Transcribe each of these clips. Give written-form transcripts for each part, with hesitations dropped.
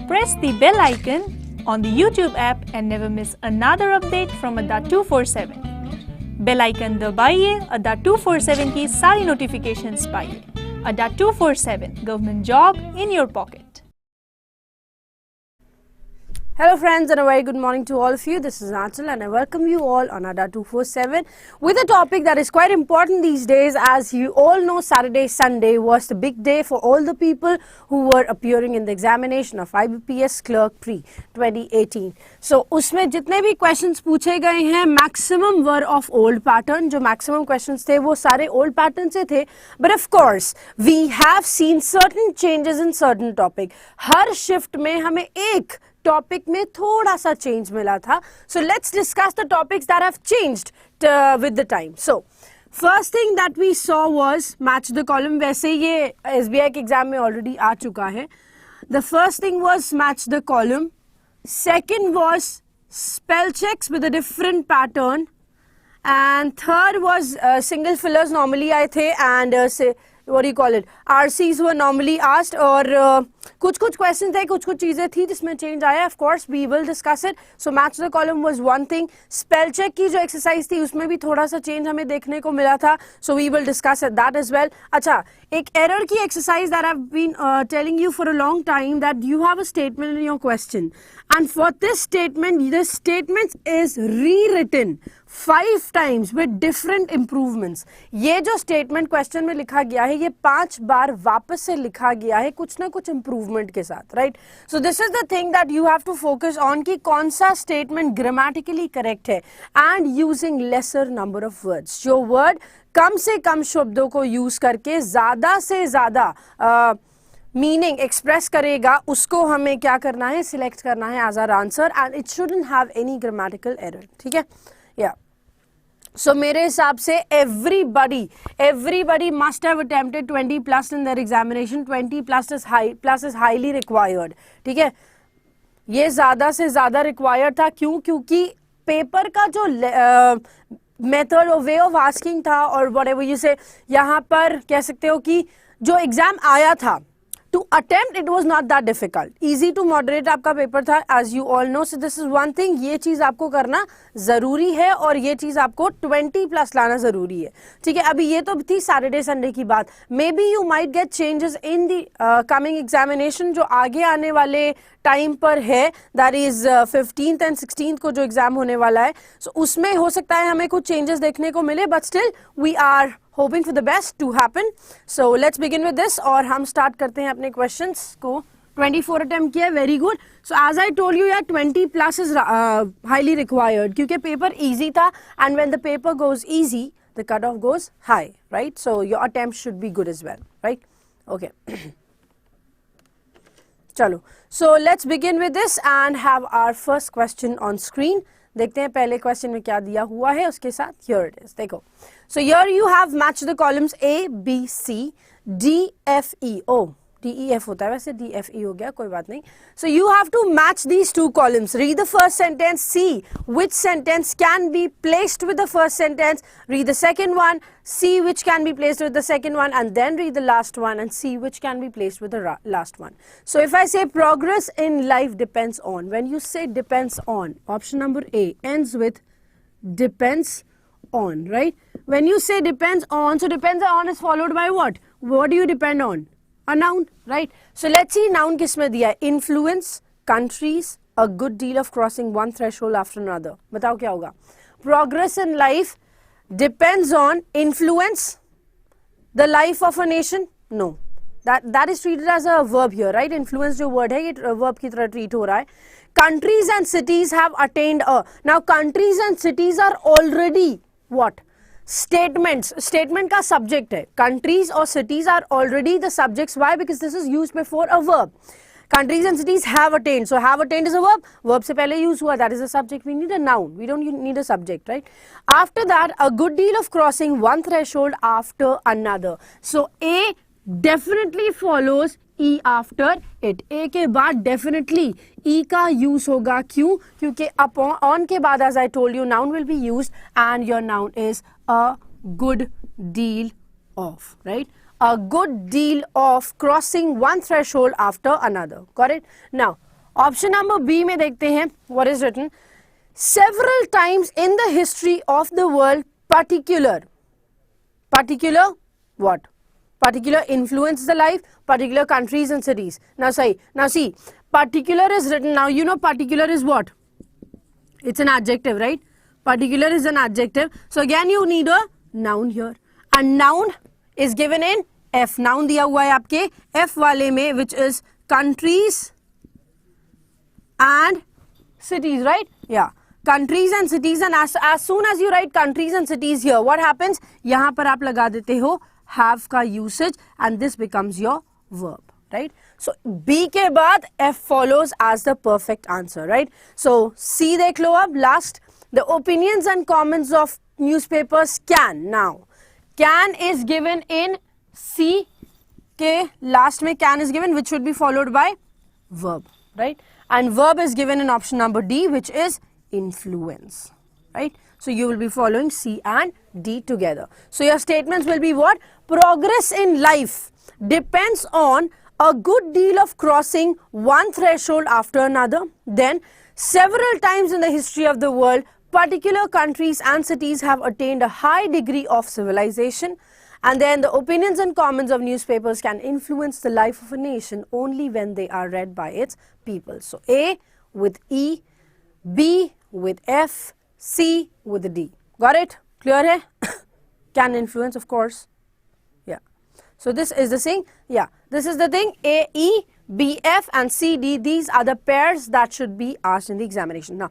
Press the bell icon on the YouTube app and never miss another update from Adda247. Bell icon दबाइए, Adda247 की सारी notifications पाइए. Adda247, government job in your pocket. Hello friends and a very good morning to all of you. This is Anchal and I welcome you all on Adda247 with a topic that is quite important these days. As you all know, Saturday, Sunday was the big day for all the people who were appearing in the examination of IBPS Clerk Pre 2018. So, उसमें जितने भी questions पूछे गए हैं, maximum were of old pattern. जो maximum questions थे वो सारे old pattern से थे. But of course, we have seen certain changes in certain topic. Her shift में हमें एक टॉपिक में थोड़ा सा चेंज मिला था. So let's discuss the topics that have changed with the time. So first thing that we saw was match the column. वैसे ये एसबीआई के एग्जाम में ऑलरेडी आ चुका है. The first thing was match the column. Second was spell checks with a different pattern and third was single fillers normally आए थे and what do you call it, RCs were normally asked. और कुछ question थे, कुछ चीजें थी जिसमें change आया. Of course we will discuss it. So match the column was one thing. Spell check की जो एक्सरसाइज थी उसमें भी थोड़ा सा चेंज हमें देखने को मिला था. So we will discuss it that as well. अच्छा, एक एरर की exercise that I have been telling you for a long time that you have a statement in your question and for this statement is rewritten 5 times with different improvements. ये जो statement question में लिखा गया है ये 5 बार वापस से लिखा गया है कुछ ना कुछ improvement के साथ, right? So this is the thing that you have to focus on कि कौन सा statement grammatically correct है and using lesser number of words. जो word कम से कम शब्दों को use करके ज़्यादा से ज़्यादा मीनिंग एक्सप्रेस करेगा उसको हमें क्या करना है, सिलेक्ट करना है as our answer and it shouldn't have any grammatical error. ठीक है, या सो मेरे हिसाब से everybody must have attempted 20 plus in their examination. 20 plus is highly required. ठीक है, ये ज्यादा से ज्यादा रिक्वायर्ड था. क्योंकि पेपर का जो मेथड और वे ऑफ आस्किंग था और व्हाटएवर यू से, यहाँ पर कह सकते हो कि जो एग्जाम आया था to attempt it was not that difficult. Easy to moderate आपका पेपर था as you all know. So this is one thing. ये चीज आपको करना जरूरी है और ये चीज आपको 20 प्लस लाना जरूरी है. ठीक है, अभी ये तो थी सैटरडे संडे की बात. May be you might get changes in the coming examination जो आगे आने वाले टाइम पर है. That is 15th and 16th को जो एग्जाम होने वाला है. सो उसमें हो सकता है हमें कुछ चेंजेस देखने को मिले but still we are hoping for the best to happen. So let's begin with this और हम start करते हैं अपने questions को. 24 attempt किया, very good. So as I told you, yeah, 20 plus is highly required क्योंकि paper easy था and when the paper goes easy, the cutoff goes high, right? So your attempt should be good as well, right? Okay. चलो, so let's begin with this and have our first question on screen. देखते हैं पहले question में क्या दिया हुआ है उसके साथ. Here it is. देखो, so here you have match the columns A, B, C, D, F, E. Oh, D, E, F होता है वैसे, D, F, E हो गया, कोई बात नहीं. So you have to match these two columns. Read the first sentence, see which sentence can be placed with the first sentence. Read the second one, see which can be placed with the second one, and then read the last one and see which can be placed with the last one. So if I say progress in life depends on, when you say depends on, option number A ends with depends on, right? When you say depends on, so depends on is followed by what? What do you depend on? A noun, right? So let's see noun किसमें दिया है. Influence, countries, a good deal of crossing one threshold after another. बताओ क्या होगा. Progress in life depends on influence the life of a nation. No, that is treated as a verb here, right? Influence जो word है ये verb की तरह treat हो रहा है. Countries and cities have attained a. Now countries and cities are already what? Statements. Statement का subject है. Countries or cities are already the subjects. Why? Because this is used before a verb. Countries and cities have attained. So have attained is a verb. Verb से पहले use हुआ. That is a subject. We need a noun. We don't need a subject, right? After that, a good deal of crossing one threshold after another. So A definitely follows E after it. A के बाद definitely E का use होगा. क्यों? क्योंकि upon on के बाद as I told you noun will be used and your noun is a good deal of, right? a good deal of crossing one threshold after another. Got it? Now, option number B में देखते हैं what is written. Several times in the history of the world, particular what? Particular influenced the life, particular countries and cities. Now see, particular is written. Now you know particular is what? It's an adjective, right? Particular is an adjective. So again you need a noun here. And noun is given in F. Noun दिया हुआ है आपके F वाले में, which is countries and cities, right? Yeah. Countries and cities, and as soon as you write countries and cities here, what happens? यहाँ पर आप लगा देते हो have का usage and this becomes your verb, right? So B के बाद F follows as the perfect answer, right? So C देख लो अब last. The opinions and comments of newspapers can. Now can is given in C के last में can is given, which should be followed by verb, right? And verb is given in option number D, which is influence, right? So you will be following C and D together. So your statements will be what? Progress in life depends on a good deal of crossing one threshold after another. Then several times in the history of the world, particular countries and cities have attained a high degree of civilization. And then the opinions and comments of newspapers can influence the life of a nation only when they are read by its people. So A with E, B with F, C with D. Got it? Clear hai? Can influence, of course. Yeah. So this is the thing. Yeah. This is the thing. A, E, B, F and C, D. These are the pairs that should be asked in the examination. Now,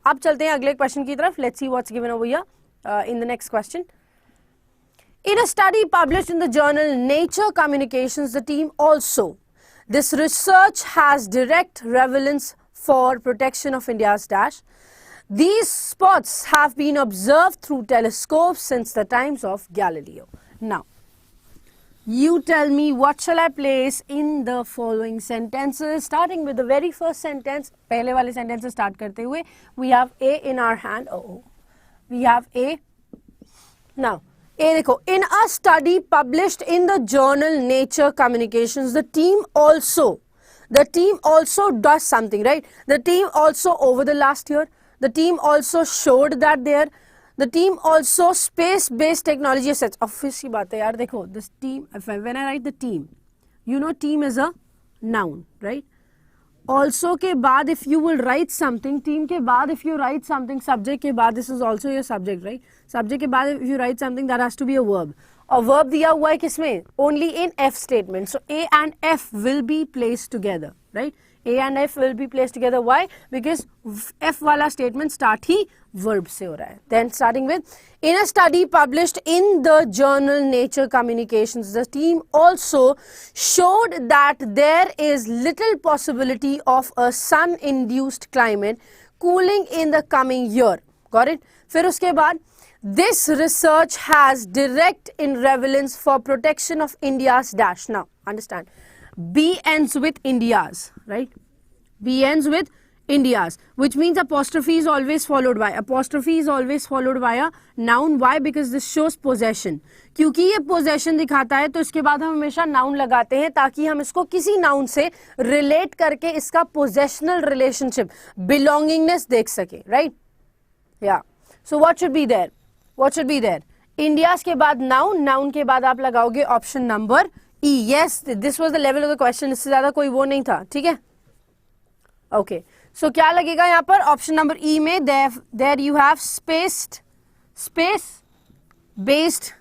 अब चलते हैं अगले question की तरफ. Let's see what's given over here in the next question. In a study published in the journal Nature Communications, the team also. This research has direct relevance for protection of India's dash. These spots have been observed through telescopes since the times of Galileo. Now, you tell me what shall I place in the following sentences. Starting with the very first sentence, पहले वाले sentence से start करते हुए, we have A in our hand. We have A. Now, A देखो, in a study published in the journal Nature Communications, the team also does something, right? The team also over the last year, the team also showed that the team also space-based technology assets. Obvious की बात है यार, देखो, this team, when I write the team, you know team is a noun, right? Also के बाद if you will write something, team के बाद if you write something, subject के बाद, this is also your subject, right? Subject के बाद if you write something, that has to be a verb. और verb दिया हुआ है किसमें? Only in F statement. So A and F will be placed together, right? A and F will be placed together. Why? Because F वाला statement start ही verb से हो रहा है. Then starting with, in a study published in the journal Nature Communications, the team also showed that there is little possibility of a sun-induced climate cooling in the coming year. Got it? फिर उसके बाद, this research has direct relevance for protection of India's dash. Now, understand. B ends with India's, right? B ends with India's, which means apostrophe is always followed by. Apostrophe is always followed by a noun. Why? Because this shows possession. क्योंकि ये possession दिखाता है तो इसके बाद हम हमेशा noun लगाते हैं ताकि हम इसको किसी noun से relate करके इसका possessional relationship, belongingness देख सके, right? Yeah. So what should be there? What should be there? India's के बाद noun, noun के बाद आप लगाओगे option number E. Yes, this was the level of the question. इससे ज़्यादा कोई वो नहीं था, ठीक है? Okay. So क्या लगेगा यहाँ पर? Option number E में there you have space-based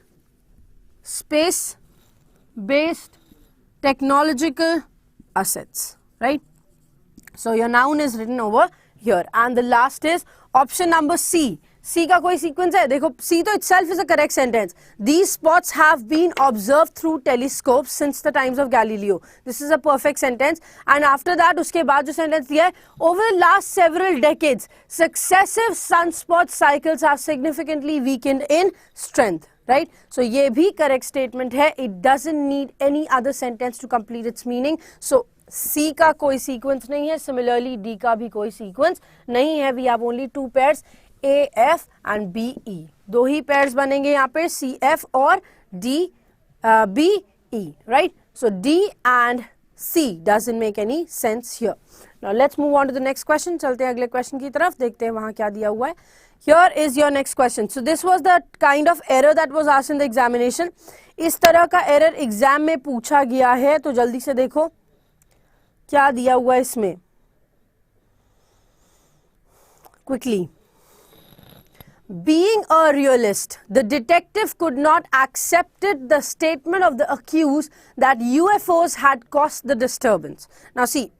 technological assets, right? So your noun is written over here, and the last is option number C. C का कोई sequence है? देखो, C तो itself is a correct sentence. These spots have been observed through telescopes since the times of Galileo. This is a perfect sentence. And after that, उसके बाद जो sentence दिया है, over the last several decades, successive sunspot cycles have significantly weakened in strength. Right? So ये भी correct statement है. It doesn't need any other sentence to complete its meaning. So C का कोई sequence नहीं है. Similarly, D का भी कोई sequence नहीं है. We have only two pairs. A, F and B, E. दो ही pairs बनेंगे यहाँ पे C, F और D, B, E, right? So D and C doesn't make any sense here. Now let's move on to the next question. चलते हैं अगले question की तरफ, देखते हैं वहाँ क्या दिया हुआ है. Here is your next question. So this was the kind of error that was asked in the examination. इस तरह का error exam में पूछा गया है, तो जल्दी से देखो क्या दिया हुआ है इसमें. Quickly. Being a realist, the detective could not accept the statement of the accused that UFOs had caused the disturbance. Now see,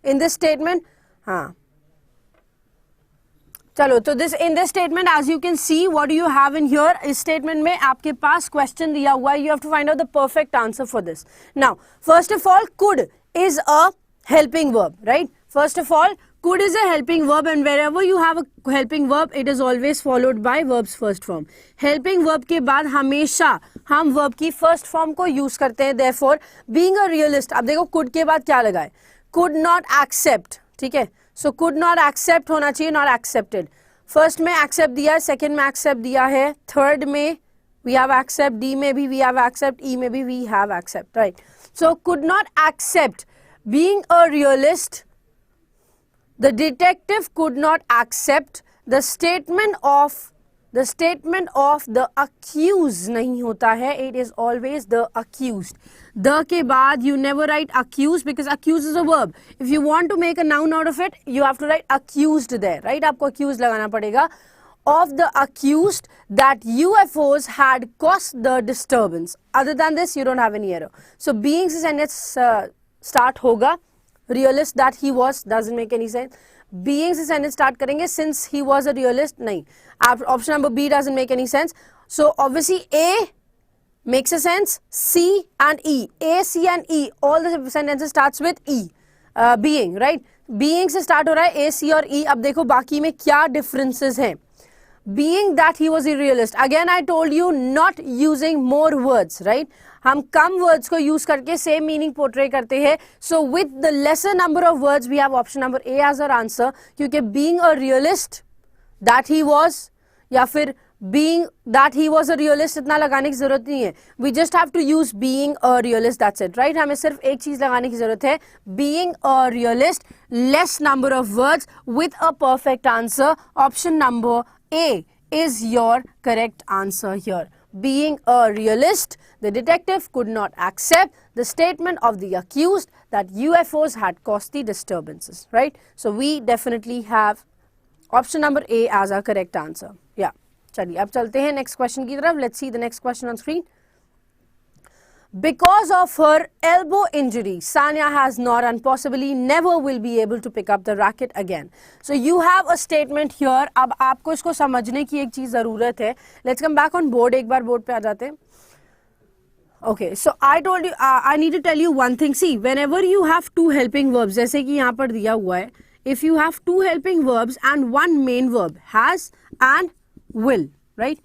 in this statement, चलो तो in this statement, as you can see, what do you have in here? इस statement में आपके पास question दिया हुआ है. You have to find out the perfect answer for this. Now, first of all, could is a helping verb, right? First of all, could is a helping verb, and wherever you have a helping verb, it is always followed by verb's first form. Helping verb के बाद हमेशा हम verb की first form को use करते हैं. Therefore, being a realist, अब देखो could के बाद क्या लगा है? Could not accept, ठीक है? So could not accept होना चाहिए, not accepted. First में accept दिया है, second में accept दिया है, third में we have accept, D में भी we have accept, E में भी we have accept, right? So could not accept. Being a realist, the detective could not accept the statement of the accused. नहीं होता है, it is always the accused. The के बाद you never write accused because accused is a verb. If you want to make a noun out of it, you have to write accused there, right? आपको accused लगाना पड़ेगा. Of the accused that UFOs had caused the disturbance. Other than this, you don't have any error. So being से sentence start होगा. Realist that he was doesn't make any sense. Being से sentence start करेंगे since he was a realist. नहीं. Option number B doesn't make any sense. So obviously A makes a sense. C and E. A, C and E. All the sentences starts with E. Being, right? Being से start हो रहा है A, C और E. अब देखो बाकी में क्या differences हैं. Being that he was a realist. Again I told you not using more words, right? हम कम words को use करके same meaning portray करते हैं. So with the lesser number of words, we have option number A as our answer. क्योंकि being a realist that he was, या फिर being that he was a realist इतना लगाने की जरूरत नहीं है. We just have to use being a realist, that's it, right? हमें सिर्फ एक चीज लगाने की जरूरत है. Being a realist, less number of words with a perfect answer. Option number A is your correct answer here. Being a realist, the detective could not accept the statement of the accused that UFOs had caused the disturbances, right? So we definitely have option number A as our correct answer. Yeah. चलिए अब चलते हैं next question की तरफ. Let's see the next question on screen. Because of her elbow injury, Sanya has not and possibly never will be able to pick up the racket again. So you have a statement here. अब आपको इसको समझने की एक चीज जरूरत है. Let's come back on board. एक बार board पे आ जाते हैं. Okay, so I told you, I need to tell you one thing. See, whenever you have two helping verbs, जैसे कि यहाँ पर दिया हुआ है, if you have two helping verbs and one main verb, has and will, right?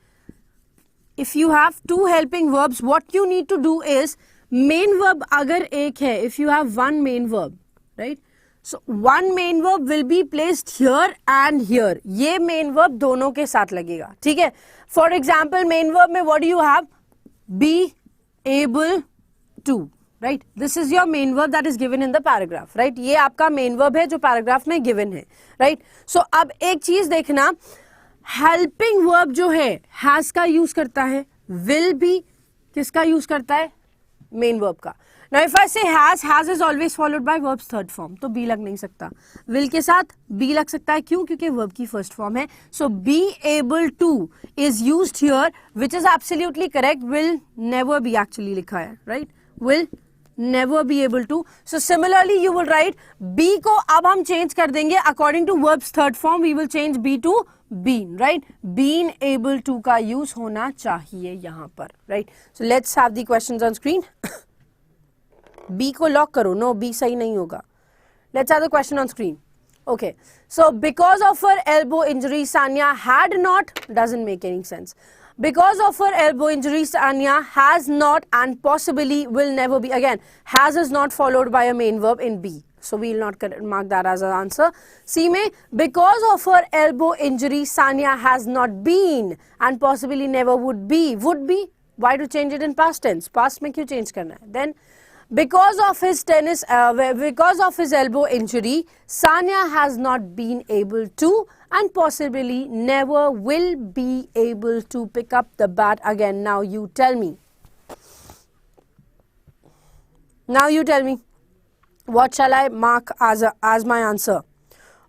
If you have two helping verbs, what you need to do is, main verb अगर एक है, if you have one main verb, right? So one main verb will be placed here and here. ये main verb दोनों के साथ लगेगा, ठीक है? For example, main verb में what do you have? Be able to, right? This is your main verb that is given in the paragraph, right? ये आपका main verb है जो paragraph में given है, right? So अब एक चीज देखना, helping verb जो है has का use करता है, will भी किसका use करता है? Main verb का. Now if I say has is always followed by verb's third form, तो be लग नहीं सकता. Will के साथ be लग सकता है, क्यों? क्योंकि verb की first form है. So be able to is used here, which is absolutely correct. Will never be actually लिखा है, right? Will never be able to. So similarly you will write be को अब हम change कर देंगे according to verb's third form. We will change be to been, right? Been able to का use होना चाहिए यहाँ पर, right? So let's have the questions on screen. B को lock करो. No, B सही नहीं होगा. Let's have the question on screen. Okay. So because of her elbow injury, Sanya had not, doesn't make any sense. Because of her elbow injury, Sanya has not and possibly will never be. Again, has is not followed by a main verb in B. So we will not mark that as an answer. C में, because of her elbow injury, Sanya has not been and possibly never would be. Would be Why to change it in past tense? Past में क्यों change करना है? Then because of his elbow injury, Sanya has not been able to and possibly never will be able to pick up the bat again. Now you tell me. What shall I mark as my answer?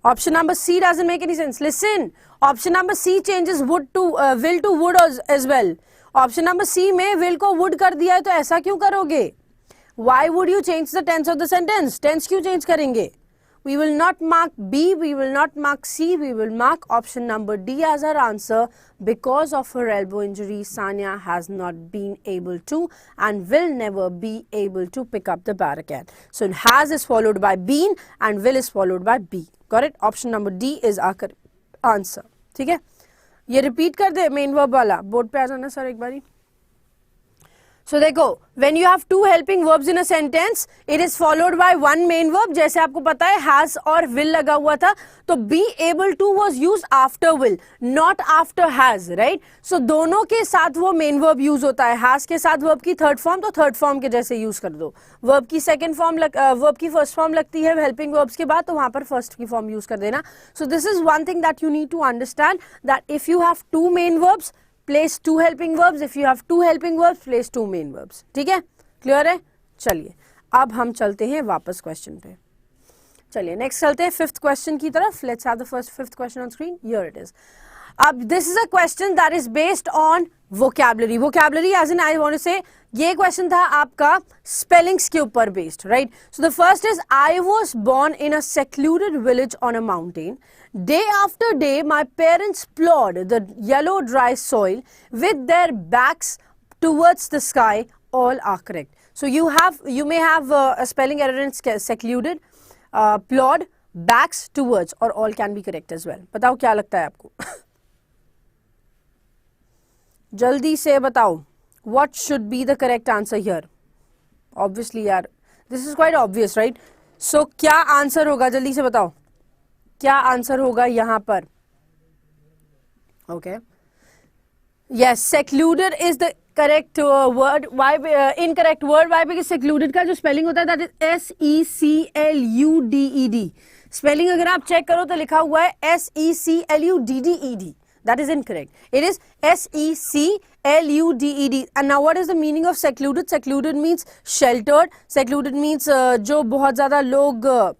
Option number C doesn't make any sense. Listen, option number C changes would to will to would as well. Option number C में will को would कर दिया है तो ऐसा क्यों करोगे? Why would you change the tense of the sentence? Tense क्यों change करेंगे? We will not mark B, we will not mark C, we will mark option number D as our answer. Because of her elbow injury, Sanya has not been able to and will never be able to pick up the bat again. So has is followed by been and will is followed by B. Got it? Option number D is our answer. ठीक है? ये repeat कर दे main verb वाला. Board पे आ जाना sir एक बारी. So देखो, when you have two helping verbs in a sentence, it is followed by one main verb. जैसे आपको पता है has और will लगा हुआ था, तो be able to was used after will, not after has, right? So दोनों के साथ वो main verb use होता है. has के साथ verb की third form तो third form के जैसे use कर दो. verb की verb की first form लगती है helping verbs के बाद, तो वहाँ पर first की form use कर देना. So this is one thing that you need to understand, that if you have two main verbs, place two helping verbs. If you have two helping verbs, place two main verbs. ठीक है? Clear है? चलिए अब हम चलते हैं वापस question पे. चलिए नेक्स्ट चलते हैं फिफ्थ क्वेश्चन की तरफ. Let's have the first fifth question on screen. Here it is. अब this is a question that is based on vocabulary. Vocabulary as in I want to say ये क्वेश्चन था आपका स्पेलिंग्स के ऊपर based, right? So the first is I was born in a secluded village on a mountain. Day after day, my parents plowed the yellow dry soil with their backs towards the sky. All are correct. So you may have a spelling error in secluded, plowed, backs towards, or all can be correct as well. बताओ क्या लगता है आपको? जल्दी से बताओ. What should be the correct answer here? Obviously यार, this is quite obvious, right? So क्या आंसर होगा? जल्दी से बताओ. क्या आंसर होगा यहाँ पर? Okay, yes, secluded is the correct word. Why incorrect word? Why? Because secluded का जो स्पेलिंग होता है दैट इज SECLUDED. स्पेलिंग अगर आप चेक करो तो लिखा हुआ है SECLUDDED. That is incorrect. It is SECLUDED. And now what is the meaning of secluded? Secluded means sheltered. Secluded means जो बहुत ज़्यादा लोग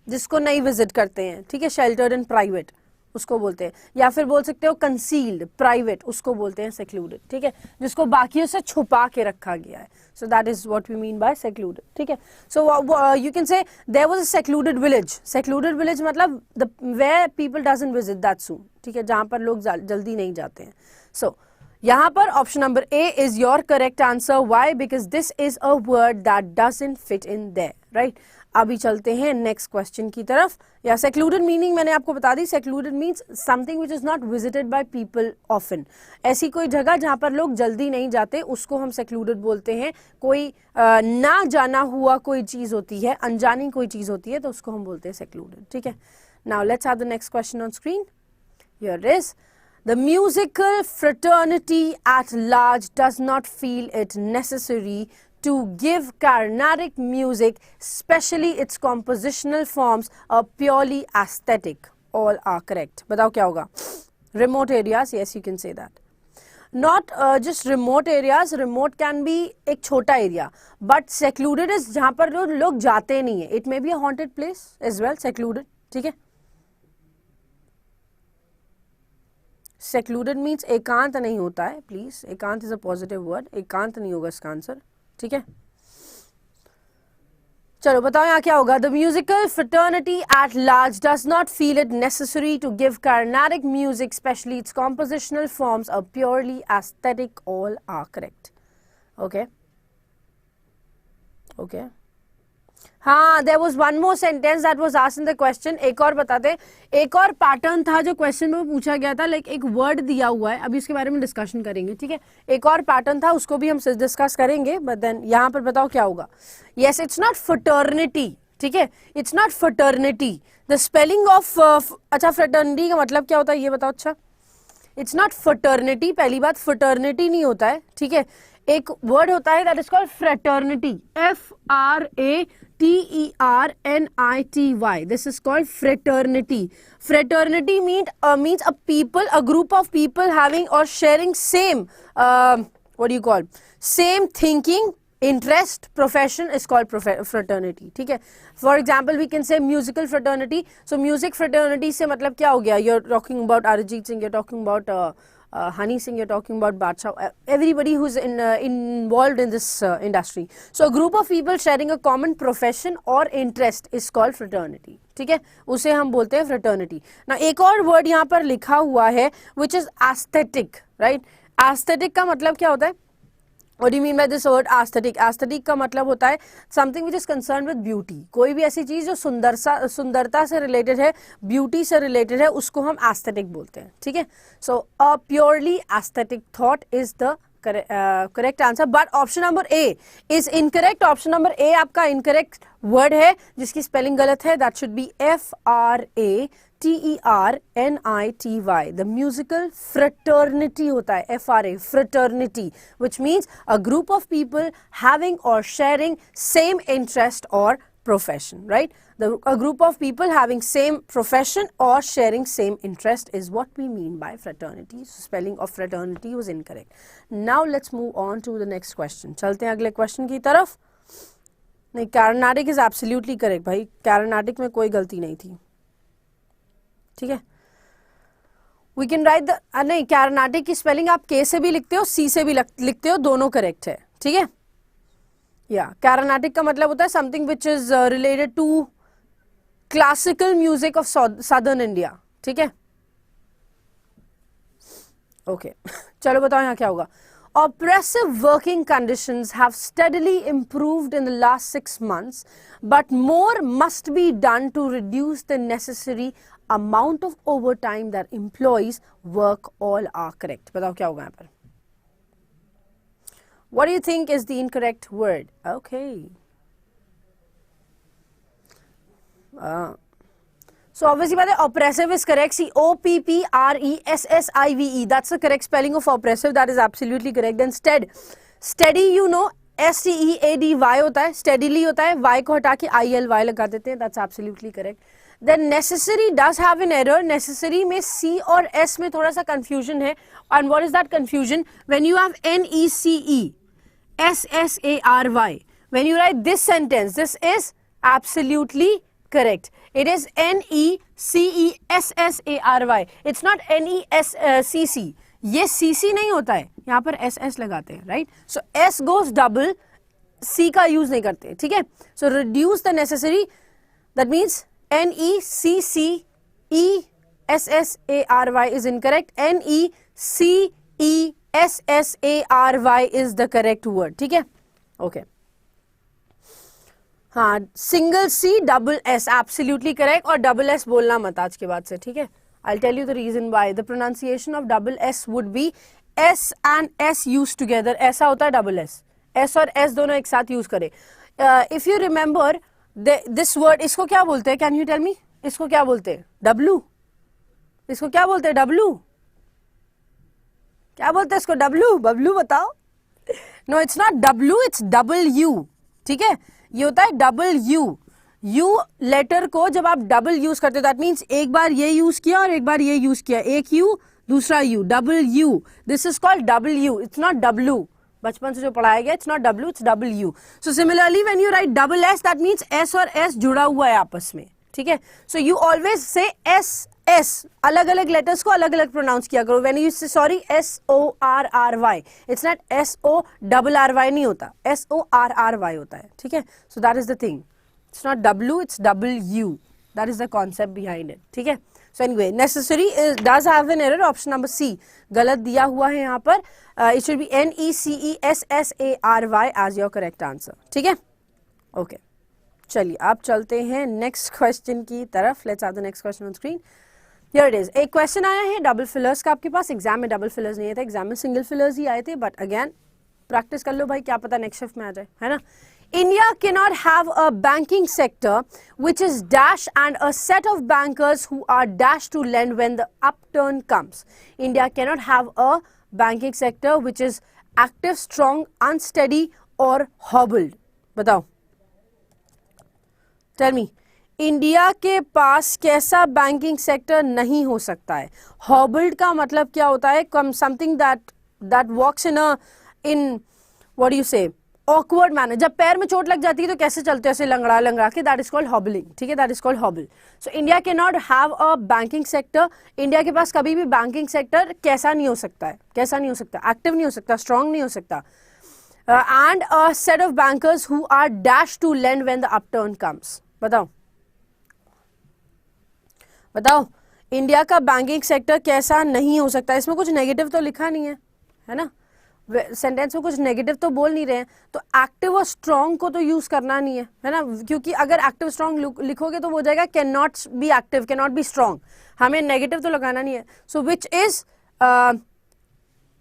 जिसको नहीं विजिट करते हैं, ठीक है, शेल्टर्ड एंड प्राइवेट उसको बोलते हैं. या फिर बोल सकते हो कंसील्ड प्राइवेट, उसको बोलते हैं सेक्लूडेड. ठीक है, जिसको बाकियों से छुपा के रखा गया है. So that is what we mean by secluded. ठीक है, so you can say there was a secluded village. Secluded village मतलब where people doesn't visit that soon. ठीक है, जहां पर लोग जल्दी नहीं जाते हैं. सो यहाँ पर option number A is your correct answer. Why? Because this is a word that doesn't fit in their, right? अभी चलते हैं नेक्स्ट क्वेश्चन की तरफ. या सेक्लूडेड मीनिंग मैंने आपको बता दी. Secluded means something which is not visited by people often. ऐसी कोई जगह जहां पर लोग जल्दी नहीं जाते उसको हम सेक्लूडेड बोलते हैं. कोई ना जाना हुआ कोई चीज होती है, अनजानी कोई चीज होती है, तो उसको हम बोलते हैं सेक्लूडेड. ठीक है, now let's have the next question on screen. Here is. The musical fraternity at large does not feel it necessary to give Carnatic music, especially its compositional forms, a purely aesthetic. All are correct. बताओ क्या होगा? Remote areas, yes, you can say that. Not just remote areas. Remote can be एक छोटा area, but secluded is जहाँ पर लोग जाते नहीं है. It may be a haunted place as well. Secluded. ठीक है. सेक्लूडेड मीन्स एकांत नहीं होता है. प्लीज, एकांत इज अ पॉजिटिव वर्ड. एकांत नहीं होगा इसका आंसर. ठीक है, चलो बताओ यहाँ क्या होगा. The musical fraternity at large does not feel it necessary to give Carnatic music, especially its compositional forms, a purely aesthetic. All are correct. Okay okay, हाँ, there was one more sentence that was asked in the question. एक और बता दे. एक और pattern था जो question में पूछा गया था. लाइक एक वर्ड दिया हुआ है, अभी उसके बारे में डिस्कशन करेंगे. ठीक है, एक और पैटर्न था, उसको भी हम डिस्कस करेंगे. बट देन यहाँ पर बताओ क्या होगा. Yes, it's not fraternity. ठीक है, it's not fraternity. The spelling of अच्छा फ्रेटर्निटी का मतलब क्या होता है ये बताओ. अच्छा, इट्स नॉट फर्टर्निटी, पहली बात फर्टर्निटी नहीं होता है, ठीक है। एक वर्ड होता है that is called fraternity, FRATERNITY, this is called fraternity. Fraternity means a people, a group of people having or sharing same what do you call, same thinking, interest, profession is called fraternity, ठीक है। For example we can say musical fraternity, so music fraternity से मतलब क्या हो गया, you're talking about Arijit Singh, you're talking about Honey Singh, you're talking about Badshah, everybody who's involved in this industry. So a group of people sharing a common profession or interest is called fraternity, ठीक है, उसे हम बोलते हैं fraternity. Now एक और word यहाँ पर लिखा हुआ है which is aesthetic, right? Aesthetic का मतलब क्या होता है? What do you mean by this word aesthetic? Aesthetic का मतलब होता है something which is concerned with beauty. कोई भी ऐसी चीज जो सुंदरता से related है, beauty से related है, उसको हम aesthetic बोलते हैं, ठीक है। So a purely aesthetic thought is the correct answer, but option number A is incorrect. Option number A आपका incorrect word है जिसकी spelling गलत है, that should be FRATERNITY. The musical fraternity होता है FRA, fraternity, which means a group of people having or sharing same interest or profession, right? A group of people having same profession or sharing same interest is what we mean by fraternity. So spelling of fraternity was incorrect. Now let's move on to the next question. चलते हैं अगले question की तरफ। नहीं, Carnatic is absolutely correct भाई, Carnatic में कोई गलती नहीं थी, ठीक है। We can write the नहीं, Carnatic की spelling आप K से भी लिखते हो, C से भी लिखते हो, दोनों correct है, ठीक है। Carnatic का मतलब होता है something which is related to classical music of southern India, ठीक है। Okay, चलो बताओ यहाँ क्या होगा। Oppressive working conditions have steadily improved in the last 6 months, but more must be done to reduce the necessary amount of overtime that employees work. All are correct. बताओ क्या होगा यहाँ पर। What do you think is the incorrect word? Okay. So obviously by the oppressive is correct. See, OPPRESSIVE. That's the correct spelling of oppressive. That is absolutely correct. Then steady, you know, STEADY होता है, steadily होता है, Y को हटा के ILY लगा देते हैं. That's absolutely correct. Then necessary does have an error. Necessary में C और S में थोड़ा सा confusion है. And what is that confusion? When you have NECE, SSARY. When you write this sentence, this is absolutely correct. It is NECESSARY. It's not NESCC. ये CC नहीं होता है, यहाँ पर SS लगाते हैं, right? So S goes double, C का use नहीं करते, ठीक है? So reduce the necessary. That means NECCESSARY is incorrect. NECESSARY is the correct word, ठीक है? Okay. हाँ, single C double S absolutely correct. और double S बोलना मत आज के बाद से, ठीक है? I'll tell you the reason why. The pronunciation of double S would be S and S used together. ऐसा होता है double S. S और S दोनों एक साथ use करें. If you remember this word, इसको क्या बोलते हैं? Can you tell me? इसको क्या बोलते हैं? W. इसको क्या बोलते हैं? W. क्या बोलते हैं इसको? W. W बताओ. No, it's not W. It's W. ठीक है? ये होता है W. U लेटर को जब आप डबल यूज करते हो, दैट मीन्स एक बार ये यूज किया और एक बार ये यूज किया, एक U दूसरा U, W. This is called W. It's not W. बचपन से जो पढ़ाया गया, it's not W, it's W. So similarly when you right double S, that means S और S जुड़ा हुआ है आपस में, ठीक है? So you always say S. अलग अलग लेटर्स को अलग अलग प्रोनाउंस किया करो. व्हेन यू से sorry SORRY, it's not SORRY नहीं होता, SORRY होता है, ठीक है? So that is the thing. It's not W, it's W. That is the concept behind it. ठीक है? So anyway, necessary does have an error. Option number C गलत दिया हुआ है यहाँ पर. It should be NECESSARY as your correct answer. ठीक है? Okay. चलिए अब चलते हैं next question की तरफ. Let's have the next question on screen. Here it is. एक question आया है double fillers का आपके पास. एग्जाम में double fillers नहीं आए थे, एग्जाम में single fillers ही आए थे. But again, practice कर लो भाई, क्या पता next shift में आ जाए, है ना? India cannot have a banking sector which is dash and a set of bankers who are dash to lend when the upturn comes. India cannot have a banking sector which is active, strong, unsteady or hobbled. बताओ, tell me. India के पास कैसा banking sector नहीं हो सकता है? हॉबल्ड का मतलब क्या होता है? Something that walks in what do you say awkward manner. जब पैर में चोट लग जाती है तो कैसे चलते हैं? ऐसे लंगड़ा लंगड़ा के. That is called hobbling. ठीक है, that is called hobble. So India can not have a banking sector. India के पास कभी भी बैंकिंग सेक्टर कैसा नहीं हो सकता है? कैसा नहीं हो सकता? एक्टिव नहीं हो सकता, स्ट्रांग नहीं हो सकता. And a set of bankers who are dash to lend when the upturn comes. बताओ बताओ, इंडिया का बैंकिंग सेक्टर कैसा नहीं हो सकता? इसमें कुछ नेगेटिव तो लिखा नहीं है ना? सेंटेंस में कुछ नेगेटिव तो बोल नहीं रहे हैं, तो एक्टिव और स्ट्रॉन्ग को तो यूज करना नहीं है ना? क्योंकि अगर एक्टिव स्ट्रॉन्ग लिखोगे तो वो हो जाएगा can not be active, can not be strong. हमें नेगेटिव तो लगाना नहीं है. सो विच इज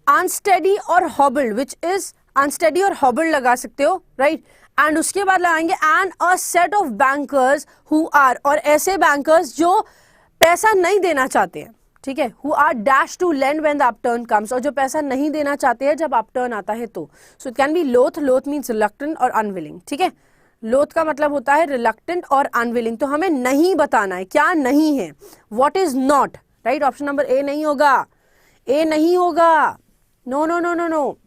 अनस्टेडी और हॉबल्ड. विच इज अनस्टेडी और हॉबल्ड लगा सकते हो, राइट? एंड उसके बाद लगाएंगे and a set of bankers who are, और ऐसे बैंकर्स जो पैसा नहीं देना चाहते हैं. ठीक है, who are dash to lend when the upturn comes, और जो पैसा नहीं देना चाहते हैं जब अपटर्न आता है तो. सो इट कैन बी लोथ. लोथ मीन्स रिलक्टेंट और अनविलिंग. ठीक है, लोथ का मतलब होता है रिलक्टेंट और अनविलिंग. तो हमें नहीं बताना है क्या नहीं है, what is not, right? Option number A नहीं होगा, ए नहीं होगा. No no no no no.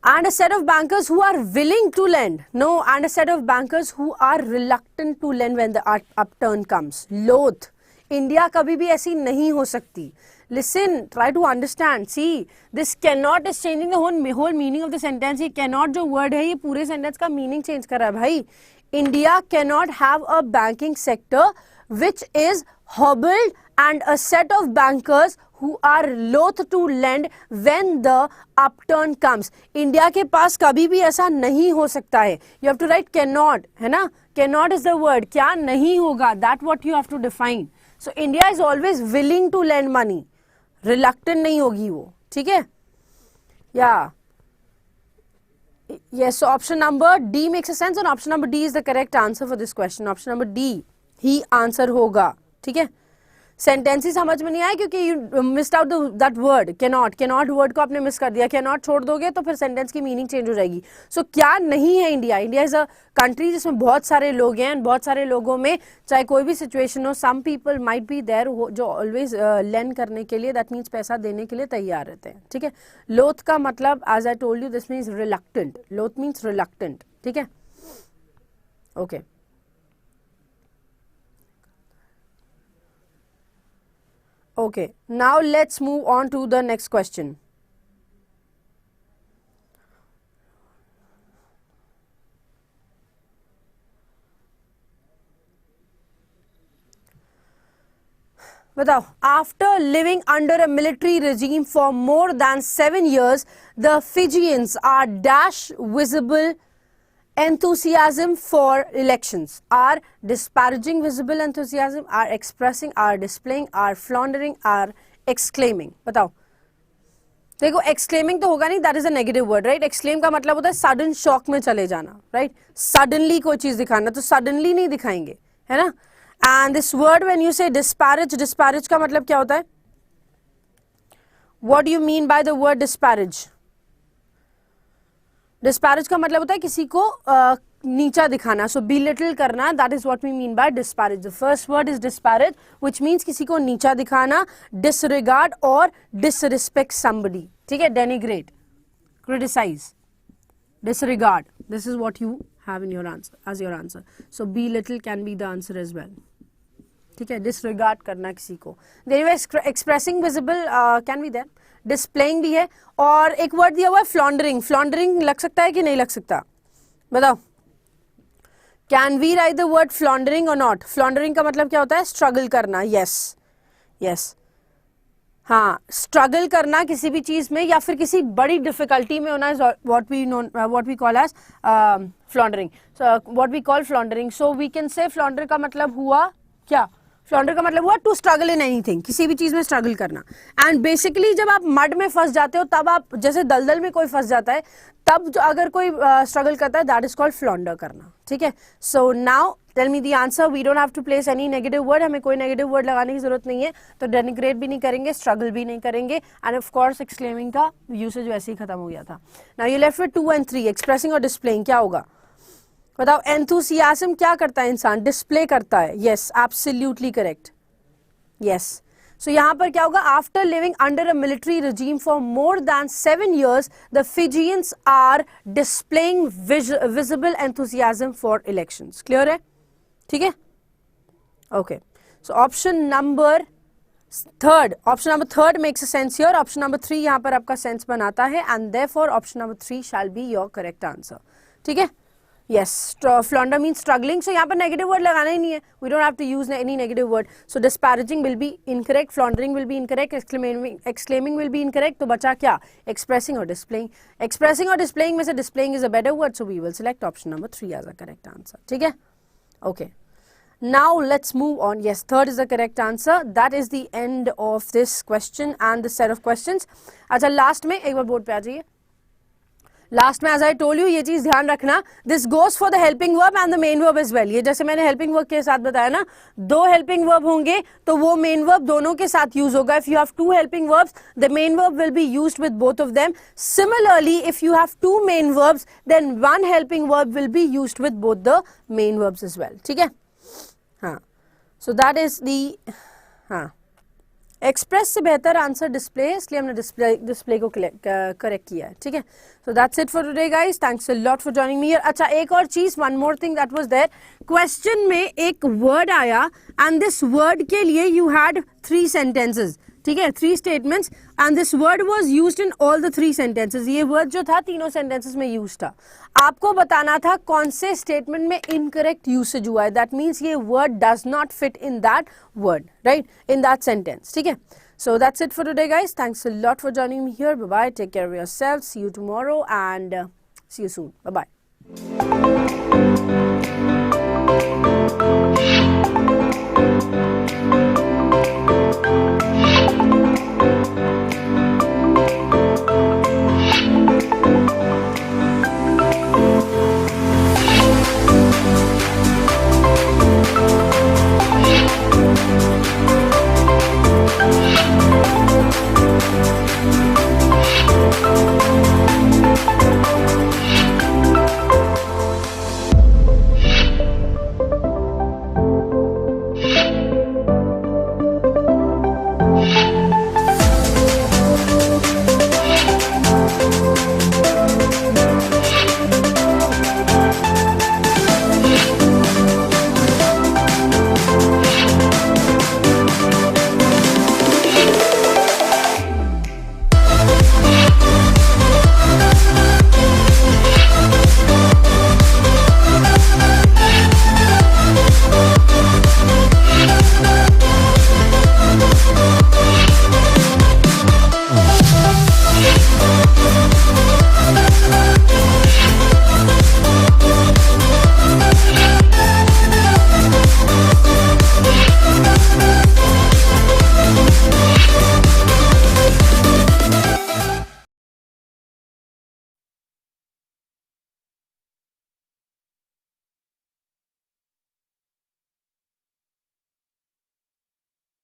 And a set of bankers who are willing to lend. No, and a set of bankers who are reluctant to lend when the upturn comes. Loath. India कभी भी ऐसी नहीं हो सकती. Listen, try to understand. See, this cannot is changing the whole meaning of the sentence. ये cannot जो word है ये पूरे sentence का meaning change कर रहा है भाई. India cannot have a banking sector which is hobbled and a set of bankers who are loath to lend when the upturn comes. India के पास कभी भी ऐसा नहीं हो सकता है. You have to write cannot, है ना? Cannot is the word. क्या नहीं होगा? That what you have to define. So India is always willing to lend money. Reluctant नहीं होगी वो. ठीक है? Yeah. Yes, so option number D makes a sense and option number D is the correct answer for this question. Option number D he answer होगा. ठीक है, sentence ही समझ में नहीं आया क्योंकि you missed out that word cannot. Cannot word को आपने मिस कर दिया. कैनॉट छोड़ दोगे तो फिर सेंटेंस की मीनिंग चेंज हो जाएगी. सो क्या नहीं है India? India is a country जिसमें बहुत सारे लोग हैं. बहुत सारे लोगों में चाहे कोई भी सिचुएशन हो, some people might be there जो ऑलवेज लेंड करने के लिए, दैट मीन्स पैसा देने के लिए तैयार रहते हैं. ठीक है, लोथ का मतलब as I told you this means reluctant. Loath means reluctant. ठीक है, okay. Okay, now let's move on to the next question. बताओ, after living under a military regime for more than 7 years, the Fijians are dash visible enthusiasm for elections, are disparaging visible enthusiasm, are expressing, are displaying, are floundering, are exclaiming. बताओ. देखो, exclaiming तो होगा नहीं, that is a negative word, right? exclaim का मतलब होता है sudden shock में चले जाना, right? suddenly कोई चीज दिखाना, तो suddenly नहीं दिखाएंगे, है ना? and this word when you say disparage, disparage का मतलब क्या होता है? what do you mean by the word disparage? Disparage का मतलब होता है किसी को नीचा दिखाना. सो belittle करना, that is what we mean by disparage. The first word is disparage which means किसी को नीचा दिखाना, डिसरिगार्ड और डिसरिस्पेक्ट समबडी. ठीक है, denigrate, criticise, disregard. This is what you have in your answer as your answer. So belittle can be the answer as well. ठीक है, disregard करना किसी को. Expressing visible can be there. Displaying भी है. और एक वर्ड दिया हुआ है फ्लॉन्डरिंग. फ्लॉन्डरिंग लग सकता है कि नहीं लग सकता? बताओ, can we write the word floundering और नॉट? फ्लॉन्डरिंग का मतलब क्या होता है? स्ट्रगल करना. यस यस, हाँ, स्ट्रगल करना किसी भी चीज में या फिर किसी बड़ी डिफिकल्टी में होना is what we call as floundering. What we call floundering. So we can say flounder का मतलब हुआ क्या? फ्लॉन्डर का मतलब हुआ टू स्ट्रगल इन एनीथिंग, किसी भी चीज में स्ट्रगल करना। एंड बेसिकली जब आप मड में फंस जाते हो तब आप, जैसे दलदल में कोई फंस जाता है तब जो अगर कोई स्ट्रगल करता है दैट इज कॉल्ड फ्लॉन्डर करना, ठीक है। So now tell me the answer, we don't have to place any negative word, हमें कोई नेगेटिव वर्ड लगाने की जरूरत नहीं है, तो डेनिग्रेट भी नहीं करेंगे, स्ट्रगल भी नहीं करेंगे, एंड ऑफ कोर्स एक्सक्लेमिंग का यूसेज वैसे ही खत्म हो गया था। Now you left with 2 and 3, expressing और डिस्प्लेइंग, क्या होगा बताओ। एंथुसियाज्म क्या करता है इंसान, डिस्प्ले करता है, yes absolutely correct, yes. So यहां पर क्या होगा, after living under a military regime for more than 7 years the Fijians are displaying visible enthusiasm for elections. Clear है, ठीक है, okay. So option number third makes a sense here, option number 3 यहां पर आपका सेंस बनाता है, and therefore option number 3 shall be your correct answer, ठीक है। Yes, flounder means struggling. So यहाँ पर negative word लगाना ही नहीं है. We don't have to use any negative word. So disparaging will be incorrect, floundering will be incorrect, exclaiming will be incorrect. तो बचा क्या? Expressing or displaying. Expressing or displaying में से displaying is a better word. So we will select option number 3 as a correct answer. ठीक है? Okay. Now let's move on. Yes, third is the correct answer. That is the end of this question and the set of questions. अच्छा last में एक बार board पे आ जाइए. Last में as I told you, ये चीज ध्यान रखना, this goes for the helping verb and the main verb as well. ये जैसे मैंने हेल्पिंग वर्ब के साथ बताया ना, 2 हेल्पिंग वर्ब होंगे तो वो मेन वर्ब दोनों के साथ यूज होगा। If you have 2 helping verbs the main verb will be used with both of them. Similarly if you have 2 main verbs then 1 helping verb will be used with both the main verbs as well, ठीक है। हाँ, सो that is the, हाँ, express से बेहतर answer display है, इसलिए हमने display को करेक्ट किया है, ठीक है। So that's it for today guys, thanks a lot for joining me here. अच्छा एक और चीज, one more thing that was there, question में एक वर्ड आया एंड दिस वर्ड के लिए यू हैड 3 sentences, ठीक है, 3 statements and this word was used in all the 3 sentences। ये वर्ड जो था तीनों सेंटेंसेस में यूज था। आपको बताना था कौन से स्टेटमेंट में इनकरेक्ट यूसेज हुआ है, दैट मीन्स ये word does not fit in that word, right, in that sentence, ठीक है। So that's it for today guys, thanks a lot for joining me here, bye bye, take care of yourselves, see you tomorrow and see you soon, bye bye.